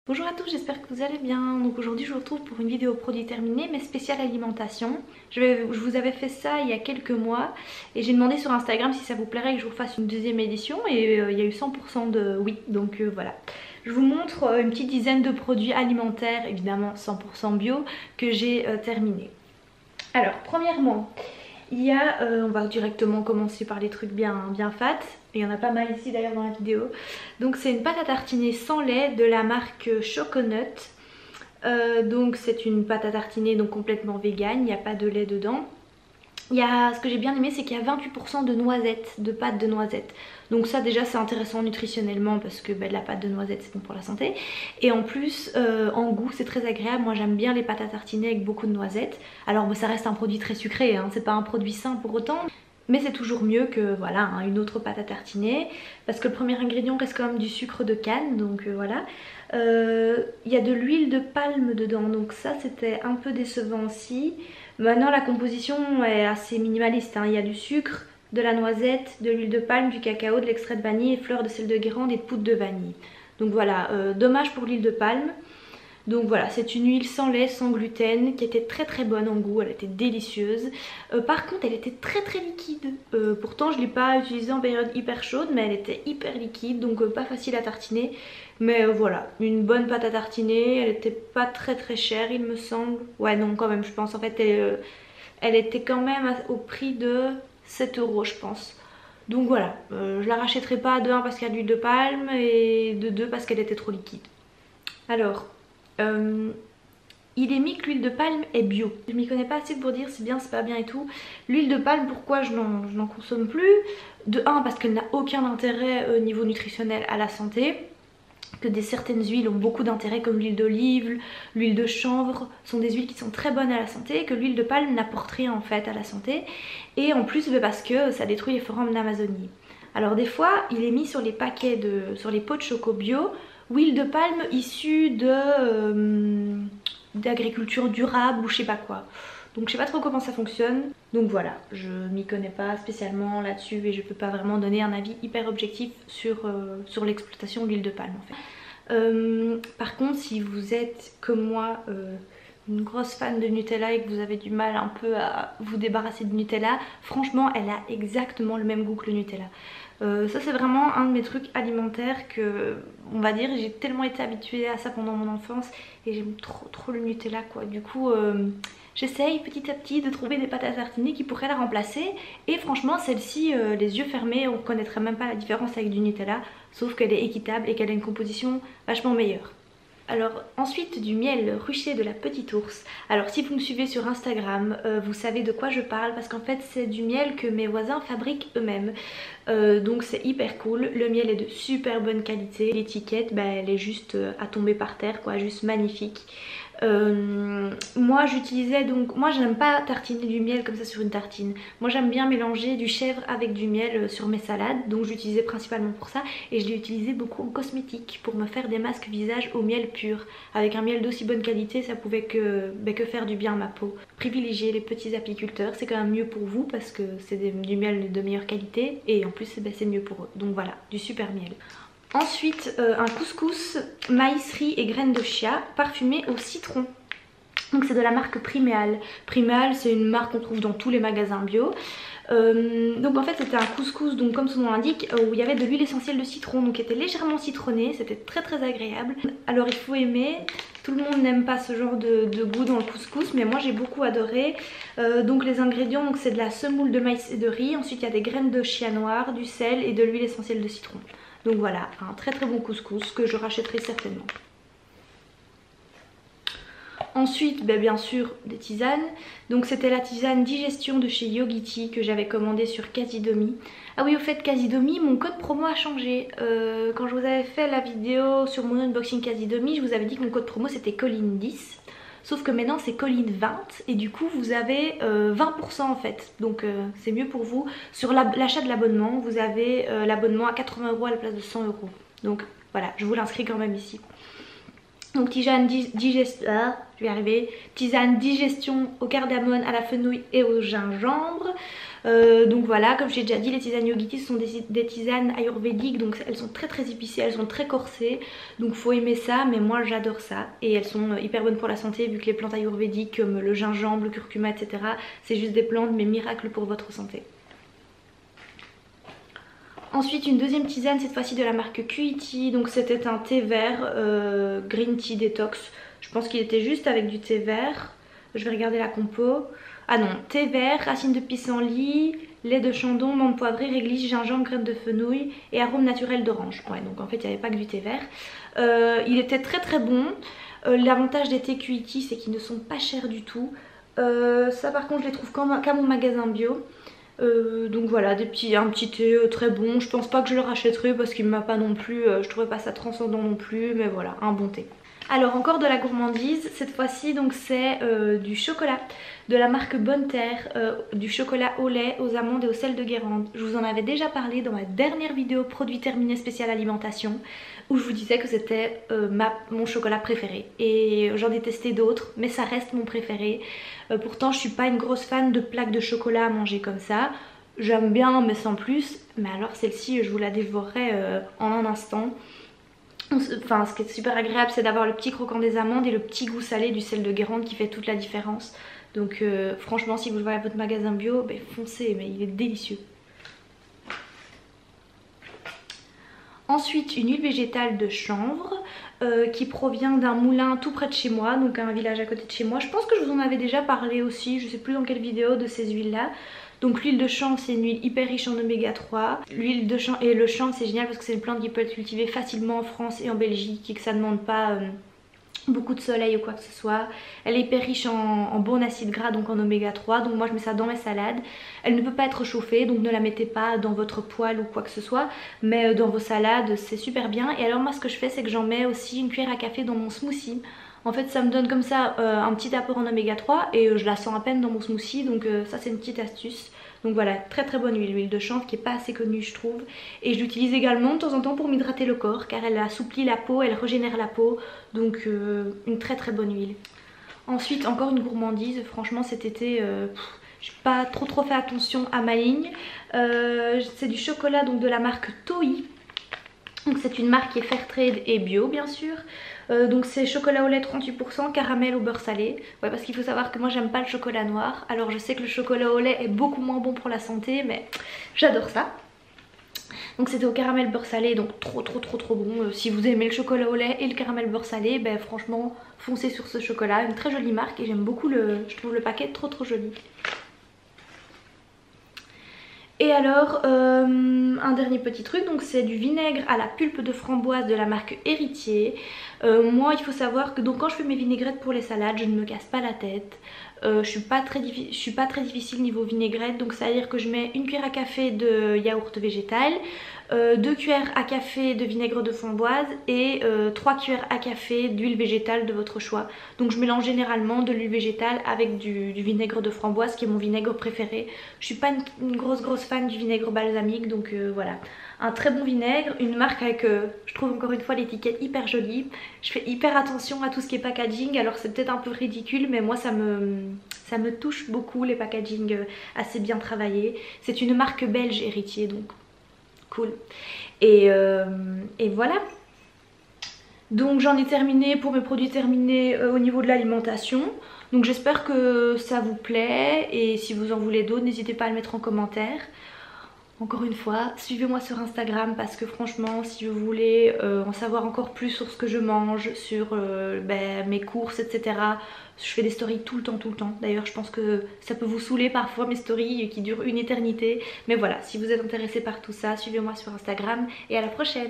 Bonjour à tous, j'espère que vous allez bien. Donc aujourd'hui je vous retrouve pour une vidéo produit terminé mais spéciale alimentation. Je vous avais fait ça il y a quelques mois et j'ai demandé sur Instagram si ça vous plairait que je vous fasse une deuxième édition et il y a eu 100% de oui, donc voilà. Je vous montre une petite dizaine de produits alimentaires, évidemment 100% bio, que j'ai terminés. Alors premièrement, il y a, on va directement commencer par les trucs bien fat. Il y en a pas mal ici d'ailleurs dans la vidéo. Donc c'est une pâte à tartiner sans lait de la marque Choconut. Donc c'est une pâte à tartiner donc complètement vegan, il n'y a pas de lait dedans. Ce que j'ai bien aimé, c'est qu'il y a 28% de noisettes, de pâte de noisettes. Donc ça déjà c'est intéressant nutritionnellement parce que la pâte de noisettes c'est bon pour la santé. Et en plus en goût c'est très agréable, moi j'aime bien les pâtes à tartiner avec beaucoup de noisettes. Alors ça reste un produit très sucré, hein. C'est pas un produit sain pour autant. Mais c'est toujours mieux que voilà, hein, une autre pâte à tartiner. Parce que le premier ingrédient reste quand même du sucre de canne, donc voilà. Il y a de l'huile de palme dedans, donc ça c'était un peu décevant aussi. Maintenant la composition est assez minimaliste, hein. Il y a du sucre, de la noisette, de l'huile de palme, du cacao, de l'extrait de vanille, et fleurs de sel de Guérande et de poudre de vanille. Donc voilà, dommage pour l'huile de palme. Donc voilà, c'est une huile sans lait, sans gluten, qui était très bonne en goût, elle était délicieuse. Par contre elle était très liquide. Pourtant je ne l'ai pas utilisée en période hyper chaude, mais elle était hyper liquide, donc pas facile à tartiner. Mais voilà, une bonne pâte à tartiner, elle était pas très chère il me semble. Ouais non quand même je pense, en fait elle était quand même au prix de 7 € je pense. Donc voilà, je la rachèterai pas de 1 parce qu'il y a de l'huile de palme et de 2 parce qu'elle était trop liquide. Alors, il est mis que l'huile de palme est bio. Je m'y connais pas assez pour dire c'est bien, c'est pas bien et tout. L'huile de palme, pourquoi je n'en consomme plus? De 1 parce qu'elle n'a aucun intérêt niveau nutritionnel à la santé. Que certaines huiles ont beaucoup d'intérêt comme l'huile d'olive, l'huile de chanvre sont des huiles qui sont très bonnes à la santé, que l'huile de palme n'apporte rien en fait à la santé. Et en plus parce que ça détruit les forêts en Amazonie. Alors des fois il est mis sur les paquets, sur les pots de choco bio, huile de palme issue d'agriculture durable ou je sais pas quoi. Donc je sais pas trop comment ça fonctionne. Donc voilà, je m'y connais pas spécialement là-dessus et je peux pas vraiment donner un avis hyper objectif sur l'exploitation de l'huile de palme en fait. Par contre si vous êtes comme moi une grosse fan de Nutella et que vous avez du mal un peu à vous débarrasser de Nutella, franchement elle a exactement le même goût que le Nutella. Ça c'est vraiment un de mes trucs alimentaires que, on va dire, j'ai tellement été habituée à ça pendant mon enfance et j'aime trop le Nutella quoi. Du coup j'essaye petit à petit de trouver des pâtes à tartiner qui pourraient la remplacer. Et franchement celle-ci, les yeux fermés, on ne reconnaîtrait même pas la différence avec du Nutella. Sauf qu'elle est équitable et qu'elle a une composition vachement meilleure. Alors ensuite du miel ruché de la Petite Ours. Alors si vous me suivez sur Instagram, vous savez de quoi je parle parce qu'en fait c'est du miel que mes voisins fabriquent eux-mêmes. Donc c'est hyper cool, le miel est de super bonne qualité. L'étiquette elle est juste à tomber par terre quoi, juste magnifique. Moi j'utilisais donc, moi je n'aime pas tartiner du miel comme ça sur une tartine. Moi j'aime bien mélanger du chèvre avec du miel sur mes salades, donc j'utilisais principalement pour ça. Et je l'ai utilisé beaucoup en cosmétique pour me faire des masques visage au miel pur. Avec un miel d'aussi bonne qualité ça pouvait que faire du bien à ma peau. Privilégier les petits apiculteurs, c'est quand même mieux pour vous parce que c'est du miel de meilleure qualité. Et en plus c'est mieux pour eux, donc voilà, du super miel. Ensuite un couscous maïs, riz et graines de chia parfumé au citron. Donc c'est de la marque Priméal. Priméal c'est une marque qu'on trouve dans tous les magasins bio. Donc en fait c'était un couscous, donc comme son nom l'indique, où il y avait de l'huile essentielle de citron, donc qui était légèrement citronné, c'était très agréable. Alors il faut aimer, tout le monde n'aime pas ce genre de goût dans le couscous, mais moi j'ai beaucoup adoré. Donc les ingrédients, c'est de la semoule de maïs et de riz, ensuite il y a des graines de chia noir, du sel et de l'huile essentielle de citron. Donc voilà, un très bon couscous que je rachèterai certainement. Ensuite, bien sûr, des tisanes. Donc c'était la tisane digestion de chez Yogiti que j'avais commandée sur Casidomi. Ah oui, au fait, Casidomi, mon code promo a changé. Quand je vous avais fait la vidéo sur mon unboxing Casidomi, je vous avais dit que mon code promo c'était Colline10. Sauf que maintenant c'est Colline20 et du coup vous avez 20% en fait. Donc c'est mieux pour vous. Sur l'achat de l'abonnement, vous avez l'abonnement à 80 € à la place de 100 €. Donc voilà, je vous l'inscris quand même ici. Donc tisane tisane digestion au cardamone, à la fenouil et au gingembre. Donc voilà, comme j'ai déjà dit, les tisanes Yogiti sont des tisanes ayurvédiques, donc elles sont très épicées, elles sont très corsées, donc faut aimer ça, mais moi j'adore ça. Et elles sont hyper bonnes pour la santé vu que les plantes ayurvédiques comme le gingembre, le curcuma, etc. c'est juste des plantes mais miracles pour votre santé. Ensuite une deuxième tisane, cette fois-ci de la marque QIT, donc c'était un thé vert green tea détox. Je pense qu'il était juste avec du thé vert, je vais regarder la compo. Ah non, thé vert, racines de pissenlit, lait de chandon, menthe poivrée, réglisse, gingembre, graines de fenouil et arôme naturel d'orange. Ouais, donc en fait il n'y avait pas que du thé vert. Il était très bon. L'avantage des thés QIT c'est qu'ils ne sont pas chers du tout. Ça par contre je les trouve qu'à mon magasin bio. Donc voilà, un petit thé très bon. Je pense pas que je le rachèterai parce qu'il m'a pas non plus, je trouvais pas ça transcendant non plus, mais voilà, un bon thé. Alors encore de la gourmandise, cette fois-ci donc c'est du chocolat de la marque Bonne Terre, du chocolat au lait, aux amandes et au sel de Guérande. Je vous en avais déjà parlé dans ma dernière vidéo produit terminé spécial alimentation où je vous disais que c'était mon chocolat préféré. Et j'en ai testé d'autres mais ça reste mon préféré. Pourtant je suis pas une grosse fan de plaques de chocolat à manger comme ça. J'aime bien mais sans plus, mais alors celle-ci je vous la dévorerai en un instant. Enfin, ce qui est super agréable c'est d'avoir le petit croquant des amandes et le petit goût salé du sel de Guérande qui fait toute la différence. Donc franchement si vous le voyez à votre magasin bio, ben, foncez, mais il est délicieux. Ensuite une huile végétale de chanvre qui provient d'un moulin tout près de chez moi, donc un village à côté de chez moi. Je pense que je vous en avais déjà parlé aussi, je sais plus dans quelle vidéo, de ces huiles là. Donc l'huile de chanvre c'est une huile hyper riche en oméga 3. L'huile de chanvre et le chanvre c'est génial parce que c'est une plante qui peut être cultivée facilement en France et en Belgique et que ça ne demande pas beaucoup de soleil ou quoi que ce soit. Elle est hyper riche en bon acide gras, donc en oméga 3, donc moi je mets ça dans mes salades. Elle ne peut pas être chauffée, donc ne la mettez pas dans votre poêle ou quoi que ce soit, mais dans vos salades c'est super bien. Et alors moi ce que je fais c'est que j'en mets aussi une cuillère à café dans mon smoothie. En fait ça me donne comme ça un petit apport en oméga 3 et je la sens à peine dans mon smoothie, donc ça c'est une petite astuce. Donc voilà, très bonne huile, l'huile de chanvre qui est pas assez connue je trouve. Et je l'utilise également de temps en temps pour m'hydrater le corps car elle assouplit la peau, elle régénère la peau. Donc une très bonne huile. Ensuite encore une gourmandise, franchement cet été j'ai pas trop fait attention à ma ligne. C'est du chocolat donc de la marque Toi. Donc c'est une marque qui est Fairtrade et bio bien sûr. Donc c'est chocolat au lait 38%, caramel au beurre salé. Ouais, parce qu'il faut savoir que moi j'aime pas le chocolat noir. Alors je sais que le chocolat au lait est beaucoup moins bon pour la santé, mais j'adore ça. Donc c'était au caramel beurre salé, donc trop bon. Si vous aimez le chocolat au lait et le caramel beurre salé, ben franchement foncez sur ce chocolat. Une très jolie marque et j'aime beaucoup je trouve le paquet trop joli. Et alors un dernier petit truc, donc c'est du vinaigre à la pulpe de framboise de la marque Héritier. Moi il faut savoir que donc quand je fais mes vinaigrettes pour les salades je ne me casse pas la tête. Je suis pas très difficile niveau vinaigrette, donc ça veut dire que je mets une cuillère à café de yaourt végétal, 2 cuillères à café de vinaigre de framboise et 3 cuillères à café d'huile végétale de votre choix. Donc je mélange généralement de l'huile végétale avec du vinaigre de framboise qui est mon vinaigre préféré. Je suis pas une grosse fan du vinaigre balsamique, donc voilà. Un très bon vinaigre, une marque avec, je trouve encore une fois l'étiquette hyper jolie. Je fais hyper attention à tout ce qui est packaging, alors c'est peut-être un peu ridicule mais moi ça me touche beaucoup les packaging assez bien travaillés. C'est une marque belge Héritier, donc cool. Et voilà. Donc j'en ai terminé pour mes produits terminés au niveau de l'alimentation. Donc j'espère que ça vous plaît et si vous en voulez d'autres n'hésitez pas à le mettre en commentaire. Encore une fois, suivez-moi sur Instagram parce que franchement si vous voulez en savoir encore plus sur ce que je mange, sur mes courses etc. Je fais des stories tout le temps. D'ailleurs je pense que ça peut vous saouler parfois mes stories qui durent une éternité. Mais voilà, si vous êtes intéressé par tout ça, suivez-moi sur Instagram et à la prochaine.